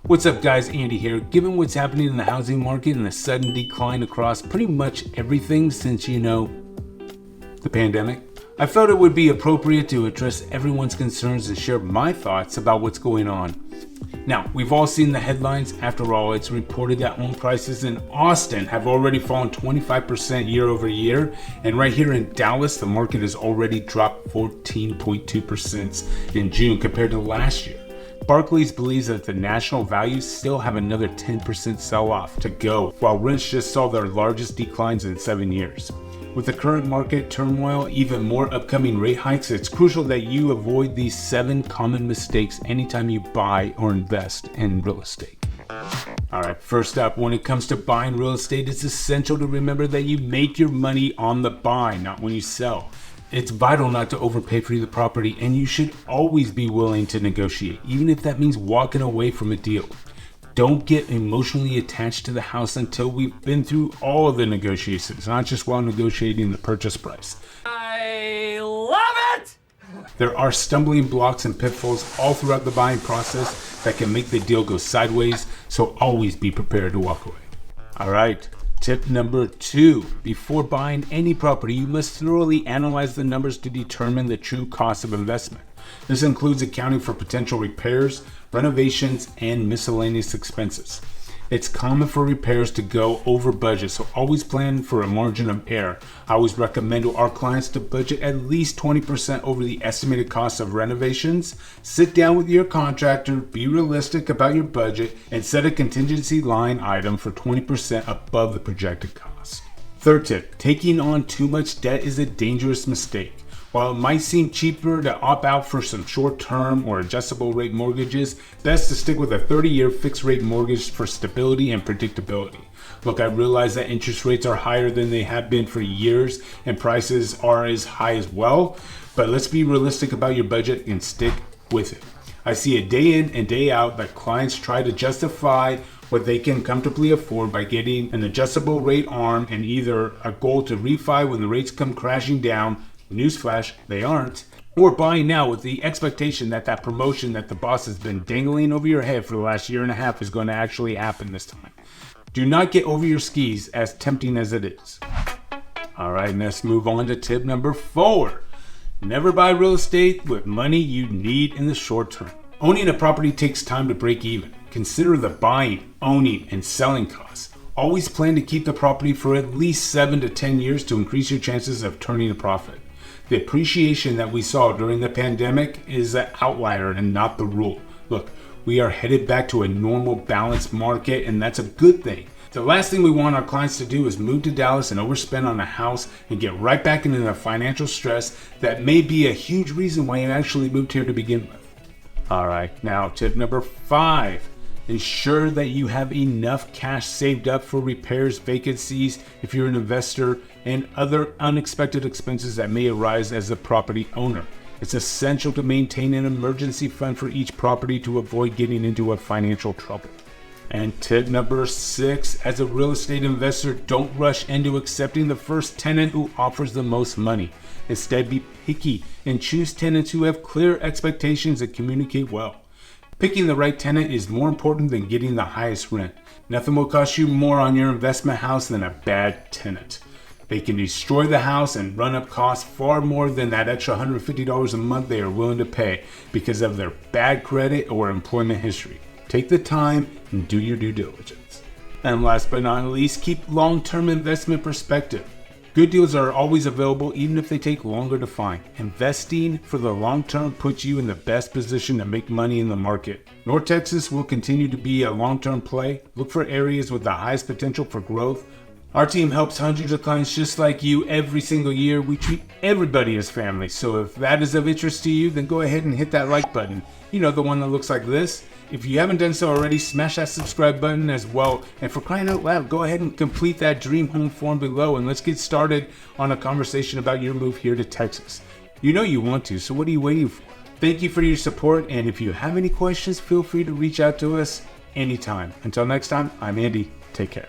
What's up guys, Andy here. Given what's happening in the housing market and the sudden decline across pretty much everything since, the pandemic, I felt it would be appropriate to address everyone's concerns and share my thoughts about what's going on. Now, we've all seen the headlines. After all, it's reported that home prices in Austin have already fallen 25% year over year. And right here in Dallas, the market has already dropped 14.2% in June compared to last year. Barclays believes that the national values still have another 10% sell-off to go, while rents just saw their largest declines in 7 years. With the current market turmoil, even more upcoming rate hikes, it's crucial that you avoid these 7 common mistakes anytime you buy or invest in real estate. Alright, first up, when it comes to buying real estate, it's essential to remember that you make your money on the buy, not when you sell. It's vital not to overpay for the property, and you should always be willing to negotiate, even if that means walking away from a deal. Don't get emotionally attached to the house until we've been through all of the negotiations, not just while negotiating the purchase price. I love it! There are stumbling blocks and pitfalls all throughout the buying process that can make the deal go sideways, so always be prepared to walk away. All right. Tip number 2, before buying any property, you must thoroughly analyze the numbers to determine the true cost of investment. This includes accounting for potential repairs, renovations, and miscellaneous expenses. It's common for repairs to go over budget, so always plan for a margin of error. I always recommend to our clients to budget at least 20% over the estimated cost of renovations. Sit down with your contractor, be realistic about your budget, and set a contingency line item for 20% above the projected cost. Third tip, taking on too much debt is a dangerous mistake. While it might seem cheaper to opt out for some short-term or adjustable rate mortgages, best to stick with a 30-year fixed rate mortgage for stability and predictability. Look, I realize that interest rates are higher than they have been for years and prices are as high as well, but let's be realistic about your budget and stick with it. I see it day in and day out that clients try to justify what they can comfortably afford by getting an adjustable rate arm and either a goal to refi when the rates come crashing down. Newsflash, they aren't. Or buying now with the expectation that that promotion that the boss has been dangling over your head for the last year and a half is going to actually happen this time. Do not get over your skis, as tempting as it is. All right, let's move on to tip number 4. Never buy real estate with money you need in the short term. Owning a property takes time to break even. Consider the buying, owning, and selling costs. Always plan to keep the property for at least 7 to 10 years to increase your chances of turning a profit. The appreciation that we saw during the pandemic is an outlier and not the rule. Look, we are headed back to a normal balanced market, and that's a good thing. The last thing we want our clients to do is move to Dallas and overspend on a house and get right back into the financial stress that may be a huge reason why you actually moved here to begin with. All right, now tip number 5. Ensure that you have enough cash saved up for repairs, vacancies, if you're an investor, and other unexpected expenses that may arise as a property owner. It's essential to maintain an emergency fund for each property to avoid getting into a financial trouble. And tip number 6, as a real estate investor, don't rush into accepting the first tenant who offers the most money. Instead, be picky and choose tenants who have clear expectations and communicate well. Picking the right tenant is more important than getting the highest rent. Nothing will cost you more on your investment house than a bad tenant. They can destroy the house and run up costs far more than that extra $150 a month they are willing to pay because of their bad credit or employment history. Take the time and do your due diligence. And last but not least, keep long-term investment perspective. Good deals are always available even if they take longer to find. Investing for the long term puts you in the best position to make money in the market. North Texas will continue to be a long-term play. Look for areas with the highest potential for growth. Our team helps hundreds of clients just like you every single year. We treat everybody as family. So if that is of interest to you, then go ahead and hit that like button. You know, the one that looks like this. If you haven't done so already, smash that subscribe button as well. And for crying out loud, go ahead and complete that dream home form below and let's get started on a conversation about your move here to Texas. You know you want to, so what are you waiting for? Thank you for your support, and if you have any questions, feel free to reach out to us anytime. Until next time, I'm Andy. Take care.